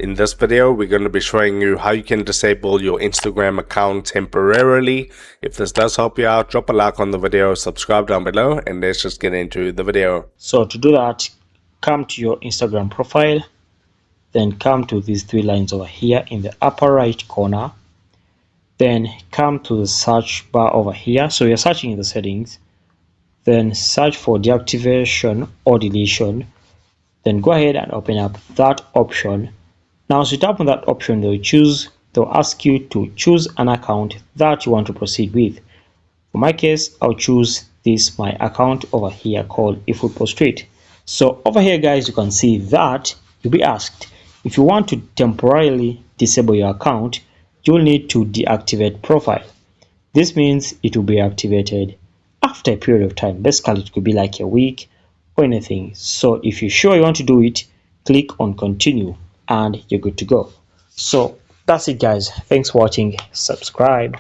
In this video, we're going to be showing you how you can disable your Instagram account temporarily. If this does help you out, drop a like on the video, subscribe down below, and let's just get into the video. So to do that, come to your Instagram profile, then come to these three lines over here in the upper right corner, then come to the search bar over here. So you're searching in the settings, then search for deactivation or deletion, then go ahead and open up that option. Now as you tap on that option, they'll ask you to choose an account that you want to proceed with. For my case, I'll choose my account over here called eFootball Street. So over here, guys, you can see that you'll be asked if you want to temporarily disable your account, you'll need to deactivate profile. This means it will be activated after a period of time. Basically, it could be like a week or anything. So if you're sure you want to do it, click on continue and you're good to go. So that's it, guys. Thanks for watching. Subscribe.